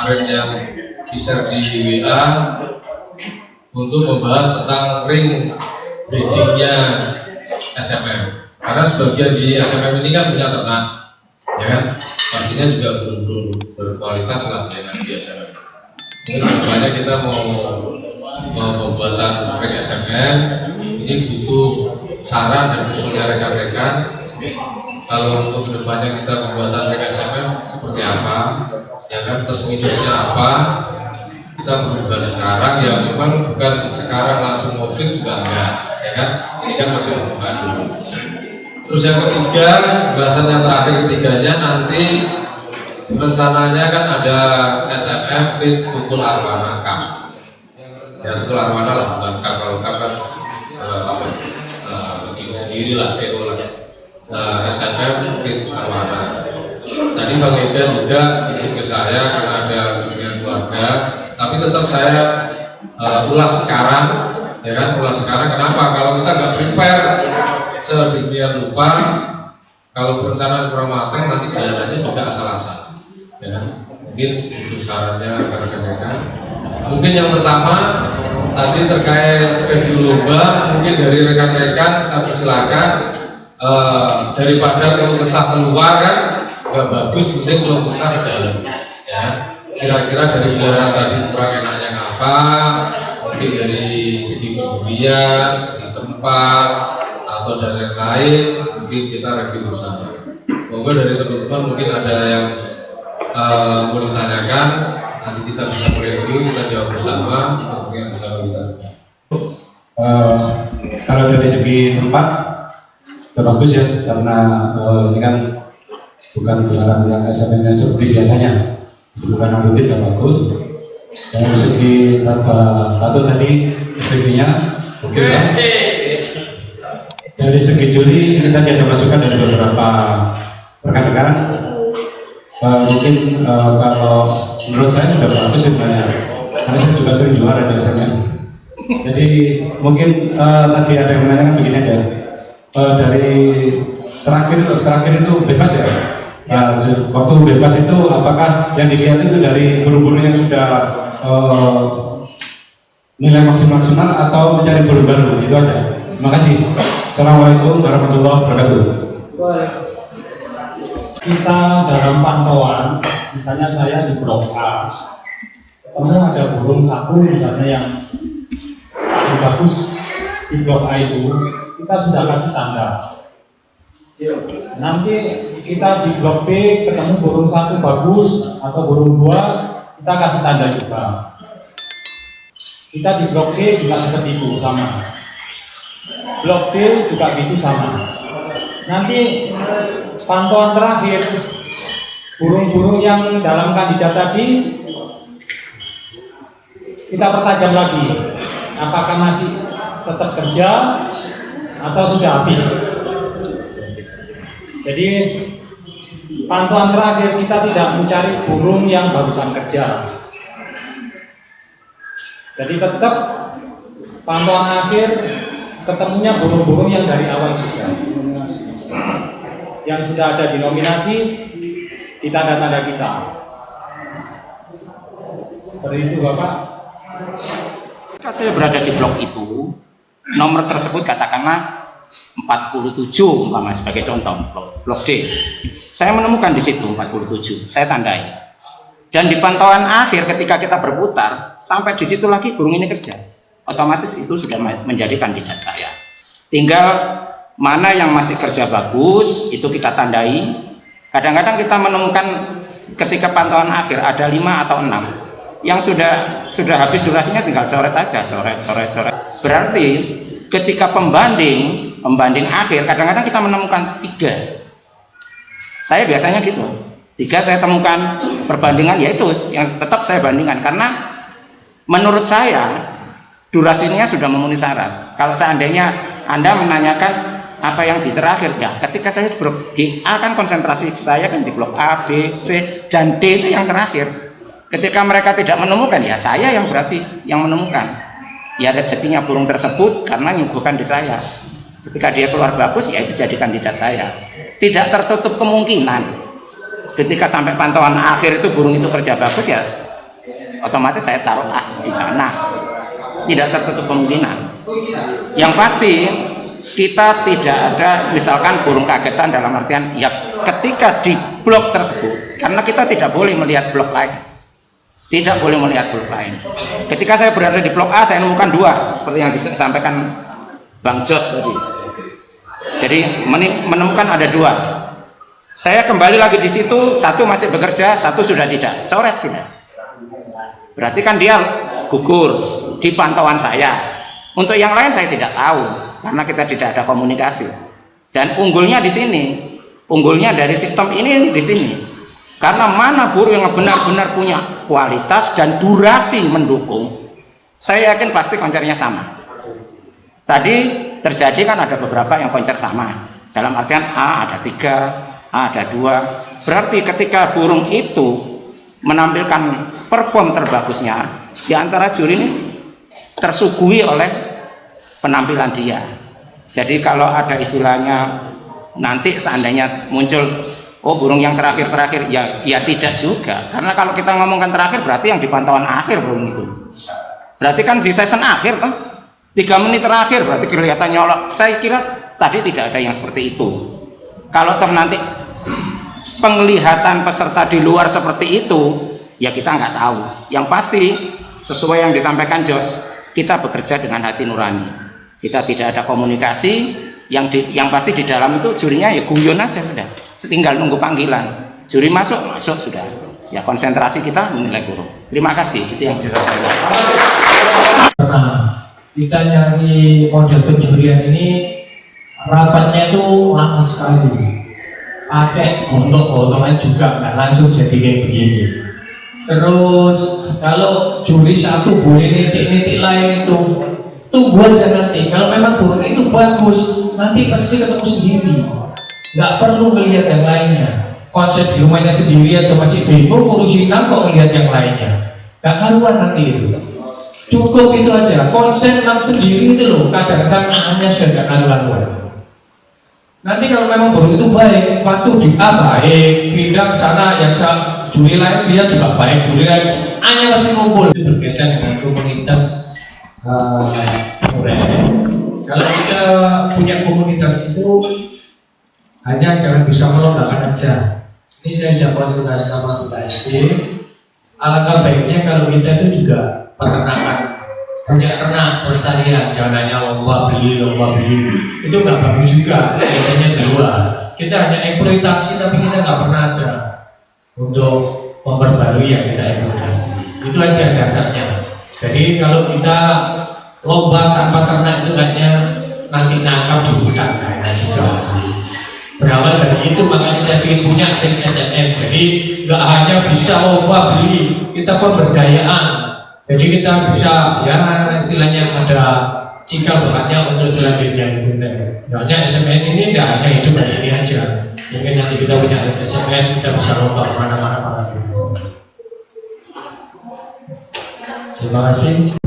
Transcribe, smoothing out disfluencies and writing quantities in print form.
kemarin yang bisa di WA untuk membahas tentang ring breedingnya SMM. Karena sebagian di SMM ini kan punya ternak, ya kan? Pastinya juga burung-burung berkualitas lah dengan di SMM. Mungkin kedepannya kita mau pembuatan ring SMM ini butuh saran dan usulnya rekan-rekan. Kalau untuk kedepannya kita pembuatan ring SMM seperti apa, ya kan, plus minusnya apa, kita berbuat sekarang ya memang bukan sekarang langsung moving juga enggak, ya kan? Ini kan masih pembukaan dulu. Terus yang ketiga, bahasan yang terakhir ketiganya nanti rencananya kan ada SMM Fit Tukul Arwana Cup. Ya Tukul Arwana lah, bukan Cup. Kalau Cup kan tim sendiri lah, PO lah. SMM Fit Arwana. Tadi Bang Ega juga izin ke saya karena ada kunjungan keluarga, tapi tetap saya ulas sekarang, ya kan? Ulas sekarang. Kenapa? Kalau kita nggak prepare sedemikian rupa, kalau perencanaan kurang matang nanti jalanannya juga asal-asal, ya kan? Mungkin untuk sarannya rekan-rekan. Mungkin yang pertama tadi terkait review lomba, mungkin dari rekan-rekan saya persilakan, daripada kalau kesah keluar kan nggak bagus, mending kalau kesah ke dalam, ya. Kira-kira dari gelaran tadi kurang enaknya apa? Mungkin dari segi pemberian, segi tempat, atau dari yang lain, mungkin kita review bersama. Semoga dari teman-teman mungkin ada yang mau ditanyakan, nanti kita bisa mereview, kita jawab bersama, atau mungkin bersama kita. Kalau dari segi tempat, sudah bagus ya, karena ini kan bukan gelaran yang SMM-nya seperti biasanya, bukan audit yang bagus. Dari segi tato tadi SPG-nya oke ya. Dari segi juri ini tadi ada masukan dari beberapa rekan-rekan. Mungkin kalau menurut saya sudah bagus sebenarnya, karena saya juga sering juara di SMM. Jadi mungkin tadi ada yang menanyakan begini aja. Dari terakhir itu bebas ya. Waktu bebas itu apakah yang dilihat itu dari burung-burung yang sudah nilai maksimal atau mencari burung baru? Itu aja. Terima kasih. Assalamualaikum warahmatullahi wabarakatuh. Kita dalam pantauan, misalnya saya di Blok A, ketemu ada burung satu misalnya yang paling bagus di Blok A itu, kita sudah kasih tanda. Nanti kita di Blok B ketemu burung satu bagus atau burung dua, kita kasih tanda juga. Kita di Blok C juga seperti itu, sama. Blok D juga gitu sama. Nanti pantauan terakhir burung-burung yang dalam kandidat tadi kita pertajam lagi, apakah masih tetap kerja atau sudah habis. Jadi pantauan terakhir kita tidak mencari burung yang barusan kerja. Jadi tetap pantauan akhir ketemunya burung-burung yang dari awal juga, yang sudah ada di nominasi di tanda-tanda kita. Seperti itu Bapak. Ketika saya berada di blok itu, nomor tersebut katakanlah 47 umpama sebagai contoh, blok D. Saya menemukan di situ 47, saya tandai. Dan di pantauan akhir ketika kita berputar, sampai di situ lagi burung ini kerja. Otomatis itu sudah menjadi kandidat saya. Tinggal mana yang masih kerja bagus, itu kita tandai. Kadang-kadang kita menemukan ketika pantauan akhir ada 5 atau 6 yang sudah habis durasinya, tinggal coret aja, coret. Berarti ketika pembanding akhir, kadang-kadang kita menemukan 3. Saya biasanya gitu, 3 saya temukan perbandingan, yaitu yang tetap saya bandingkan karena menurut saya durasinya sudah memenuhi syarat. Kalau seandainya Anda menanyakan apa yang di terakhir, ya ketika saya di blok D A kan konsentrasi saya kan di blok A, B, C, dan D itu yang terakhir. Ketika mereka tidak menemukan, ya saya yang berarti yang menemukan. Ya rezekinya burung tersebut karena nyuguhkan di saya. Ketika dia keluar bagus, ya itu jadi kandidat saya. Tidak tertutup kemungkinan ketika sampai pantauan akhir itu burung itu kerja bagus, ya otomatis saya taruh di sana, tidak tertutup kemungkinan. Yang pasti kita tidak ada misalkan burung kagetan dalam artian ya ketika di blok tersebut, karena kita tidak boleh melihat blok lain, tidak boleh melihat blok lain. Ketika saya berada di blok A, saya menemukan 2 seperti yang disampaikan Bang Jos tadi. Jadi menemukan ada 2. Saya kembali lagi di situ, 1 masih bekerja, 1 sudah tidak, coret sudah. Berarti kan dia gugur di pantauan saya. Untuk yang lain saya tidak tahu karena kita tidak ada komunikasi. Dan unggulnya di sini, unggulnya dari sistem ini di sini. Karena mana burung yang benar-benar punya kualitas dan durasi mendukung, saya yakin pasti koncernya sama. Tadi terjadi kan ada beberapa yang konser sama. Dalam artian A ada 3, A ada 2. Berarti ketika burung itu menampilkan perform terbagusnya, di antara juri ini tersuguhi oleh penampilan dia. Jadi kalau ada istilahnya nanti seandainya muncul burung yang terakhir ya tidak juga, karena kalau kita ngomongkan terakhir berarti yang di pantauan akhir burung itu, berarti kan di season akhir kan 3 menit terakhir berarti kelihatan nyolok. Saya kira tadi tidak ada yang seperti itu. Kalau nanti penglihatan peserta di luar seperti itu ya kita nggak tahu. Yang pasti sesuai yang disampaikan Jos, kita bekerja dengan hati nurani. Kita tidak ada komunikasi. Yang pasti di dalam itu jurinya ya guyon aja sudah. Tinggal nunggu panggilan. Juri masuk sudah. Ya konsentrasi kita menilai burung. Terima kasih. Itu yang bisa saya katakan. Nah, kita nyari model penjurian ini rapatnya itu lama sekali. Pakai gontok-gontokan juga nggak langsung jadi kayak begini. Terus kalau juri 1 boleh nitik-nitik lain itu tunggu aja nanti. Kalau memang burung itu bagus, nanti pasti ketemu sendiri. Nggak perlu melihat yang lainnya. Konsep di rumahnya sendiri aja masih bingung, ngurusin kok melihat yang lainnya. Nggak karuan nanti itu. Cukup itu aja. Konsen sendiri itu loh. Kadang-kadang A-nya sudah nggak karuan. Nanti kalau memang burung itu baik, waktu di A baik, pindah ke sana yang juri lain dia juga baik, juri lain A-nya pasti ngumpul. Itu berkaitan dengan komunitas. Kalau kita punya komunitas itu hanya jangan bisa melombakan aja. Ini saya sudah konsultasi sama BKSD. Alangkah baiknya kalau kita itu juga peternakan, punya ternak pelestarian, jangan hanya lomba beli. Itu nggak bagus juga. Katanya di luar kita hanya eksploitasi tapi kita nggak pernah ada untuk memperbarui yang kita eksploitasi. Itu aja dasarnya. Jadi kalau kita lomba tanpa ternak itu kayaknya nanti nangkap di hutan kayaknya juga. Berawal dari itu makanya saya ingin punya tim SNM. Jadi nggak hanya bisa lomba beli, kita pemberdayaan. Jadi kita bisa ya istilahnya ada cikal bakatnya untuk selanjutnya itu. Hanya SMN ini tidak hanya hidup dari ini aja. Mungkin nanti kita punya SMN kita bisa lomba kemana-mana. Terima kasih.